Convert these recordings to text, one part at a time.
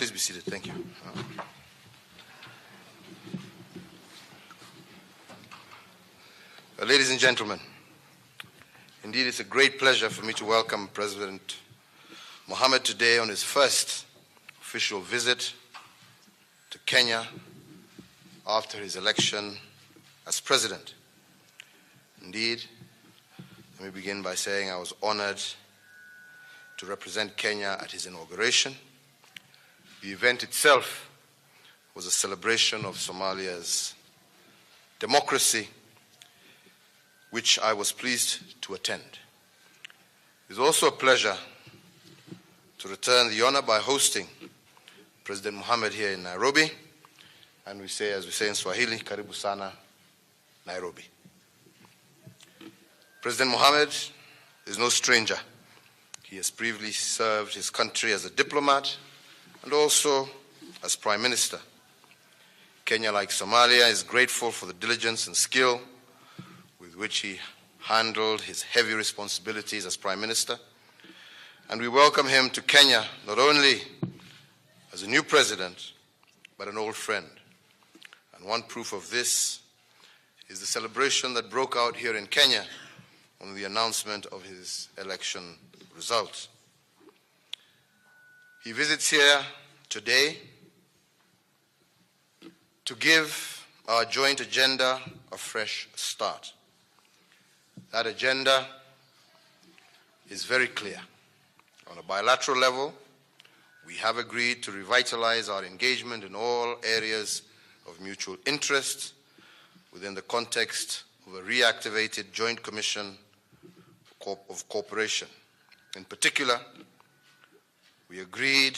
please be seated. Thank you. Ladies and gentlemen, indeed it's a great pleasure for me to welcome President Mohammed today on his first official visit to Kenya after his election as president. Indeed, let me begin by saying I was honored to represent Kenya at his inauguration. The event itself was a celebration of Somalia's democracy, which I was pleased to attend. It is also a pleasure to return the honor by hosting President Mohammed here in Nairobi, and we say, as we say in Swahili, karibu sana, Nairobi. President Mohammed is no stranger. He has previously served his country as a diplomat and also as Prime Minister. Kenya, like Somalia, is grateful for the diligence and skill with which he handled his heavy responsibilities as Prime Minister. And we welcome him to Kenya not only as a new president, but an old friend. And one proof of this is the celebration that broke out here in Kenya on the announcement of his election results. He visits here today to give our joint agenda a fresh start. That agenda is very clear. On a bilateral level, we have agreed to revitalize our engagement in all areas of mutual interest within the context of a reactivated Joint Commission of Cooperation. In particular, we agreed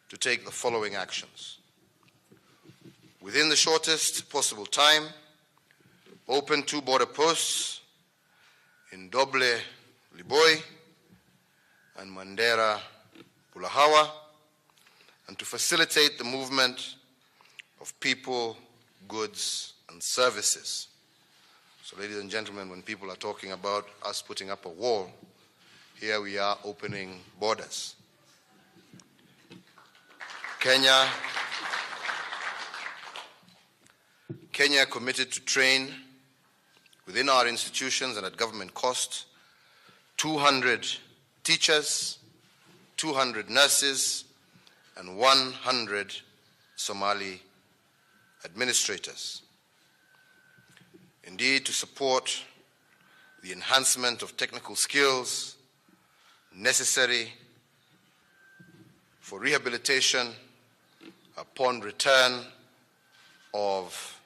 to take the following actions. Within the shortest possible time, open 2 border posts in Doble Liboy and Mandera Bulahawa, and to facilitate the movement of people, goods, and services. So, ladies and gentlemen, when people are talking about us putting up a wall, here we are opening borders. Kenya committed to train within our institutions and at government cost 200 teachers, 200 nurses, and 100 Somali administrators. Indeed, to support the enhancement of technical skills necessary for rehabilitation upon return of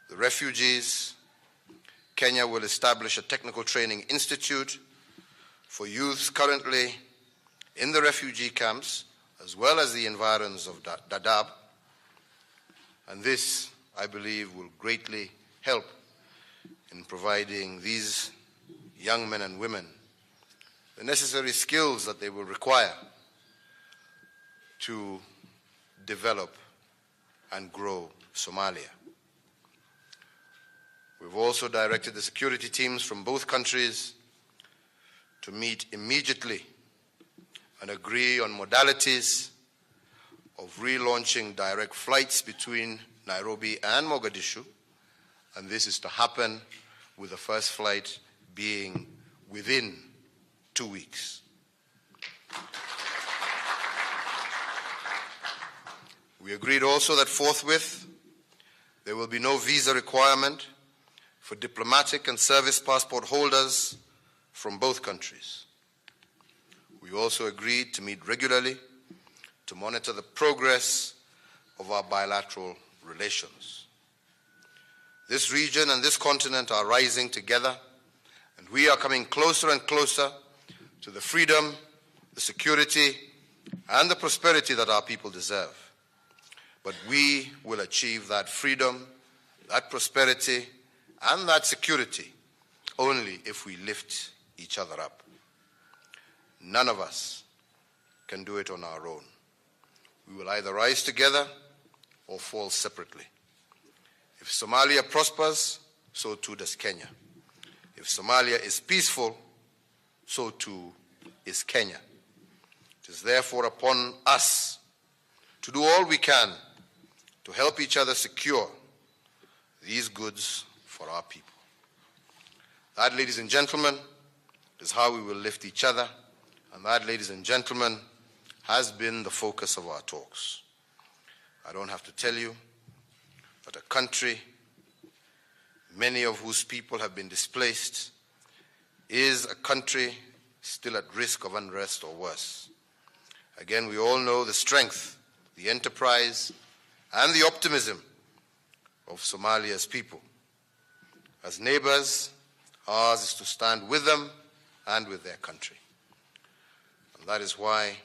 the refugees, Kenya will establish a technical training institute for youths currently in the refugee camps, as well as the environs of Dadaab. And this, I believe, will greatly help in providing these young men and women the necessary skills that they will require to develop and grow Somalia. We've also directed the security teams from both countries to meet immediately and agree on modalities of relaunching direct flights between Nairobi and Mogadishu, and this is to happen with the first flight being within 2 weeks. We agreed also that forthwith there will be no visa requirement for diplomatic and service passport holders from both countries. We also agreed to meet regularly to monitor the progress of our bilateral relations. This region and this continent are rising together, and we are coming closer and closer to the freedom, the security, and the prosperity that our people deserve. But we will achieve that freedom, that prosperity, and that security only if we lift each other up. None of us can do it on our own. We will either rise together or fall separately. If Somalia prospers, so too does Kenya. If Somalia is peaceful, so too is Kenya. It is therefore upon us to do all we can to help each other secure these goods for our people. That, ladies and gentlemen, is how we will lift each other, and that, ladies and gentlemen, has been the focus of our talks. I don't have to tell you that a country, many of whose people have been displaced, is a country still at risk of unrest or worse. Again, we all know the strength, the enterprise, and the optimism of Somalia's people. As neighbors, ours is to stand with them and with their country. And that is why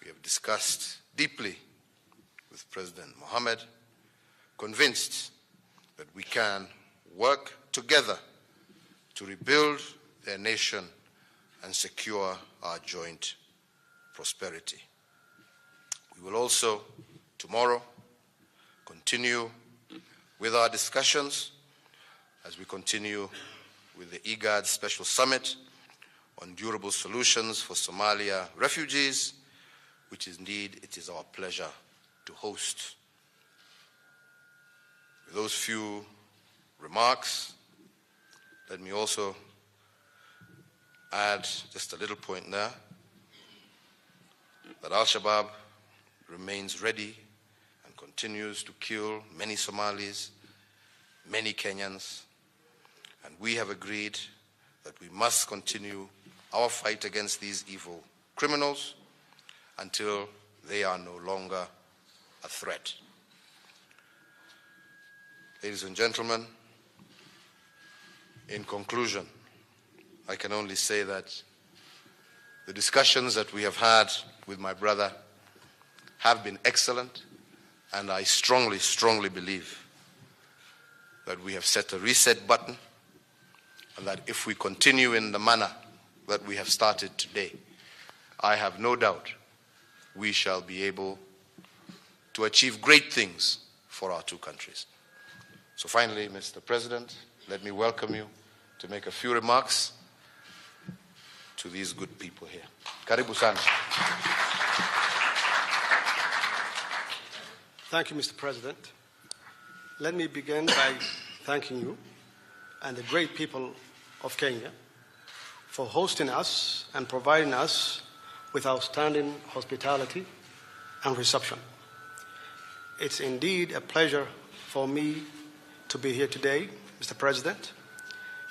we have discussed deeply with President Mohammed, convinced that we can work together to rebuild their nation and secure our joint prosperity. We will also, tomorrow, continue with our discussions as we continue with the IGAD Special Summit on durable solutions for Somalia refugees, which indeed it is our pleasure to host. With those few remarks, let me also add just a little point there, that Al-Shabaab remains ready and continues to kill many Somalis, many Kenyans, and we have agreed that we must continue our fight against these evil criminals until they are no longer a threat. Ladies and gentlemen, in conclusion, I can only say that the discussions that we have had with my brother have been excellent, and I strongly, strongly believe that we have set a reset button, and that if we continue in the manner that we have started today, I have no doubt we shall be able to achieve great things for our two countries. So finally, Mr. President, let me welcome you to make a few remarks to these good people here. Karibu sana. Thank you, Mr. President. Let me begin by thanking you and the great people of Kenya for hosting us and providing us with outstanding hospitality and reception. It's indeed a pleasure for me to be here today, Mr. President.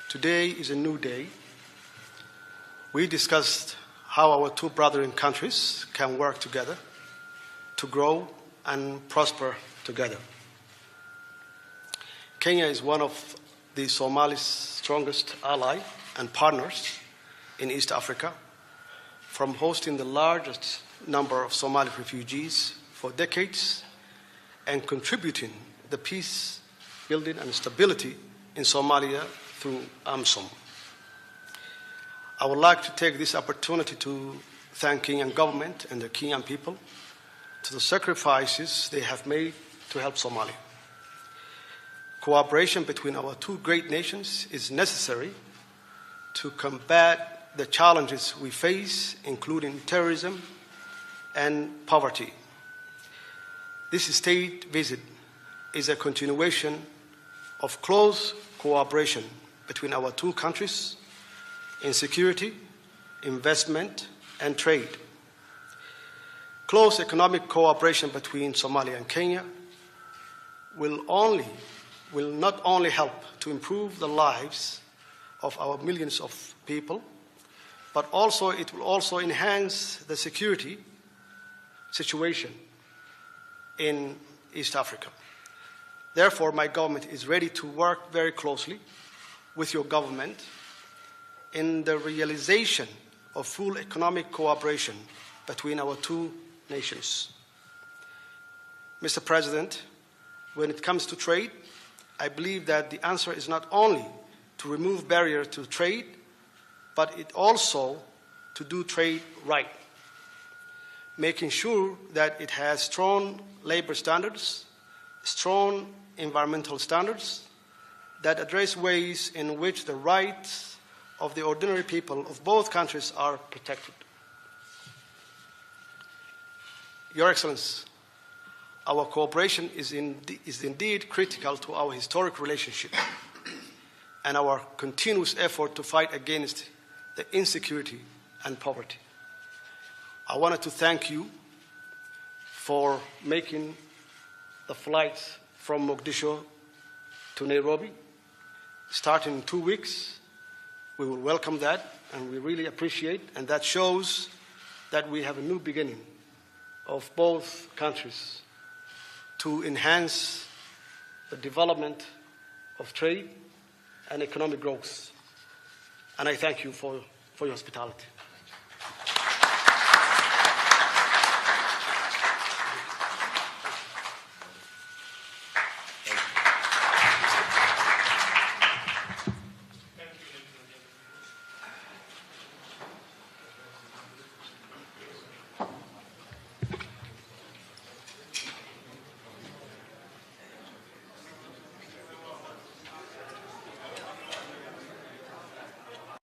Today is a new day. We discussed how our two brothering countries can work together to grow and prosper together. Kenya is one of the Somali's strongest ally and partners in East Africa, from hosting the largest number of Somali refugees for decades and contributing the peace building and stability in Somalia through AMISOM. I would like to take this opportunity to thank Kenyan government and the Kenyan people to the sacrifices they have made to help Somalia. Cooperation between our two great nations is necessary to combat the challenges we face, including terrorism and poverty. This state visit is a continuation of close cooperation between our two countries in security, investment, and trade. Close economic cooperation between Somalia and Kenya will not only help to improve the lives of our millions of people, but also it will also enhance the security situation in East Africa. Therefore, my government is ready to work very closely with your government in the realization of full economic cooperation between our two nations. Mr. President, when it comes to trade, I believe that the answer is not only to remove barriers to trade, but it also to do trade right, making sure that it has strong labor standards, strong environmental standards that address ways in which the rights of the ordinary people of both countries are protected. Your Excellency, our cooperation is indeed critical to our historic relationship and our continuous effort to fight against the insecurity and poverty. I wanted to thank you for making the flights from Mogadishu to Nairobi, starting in 2 weeks. We will welcome that, and we really appreciate, and that shows that we have a new beginning of both countries to enhance the development of trade and economic growth. And I thank you for your hospitality.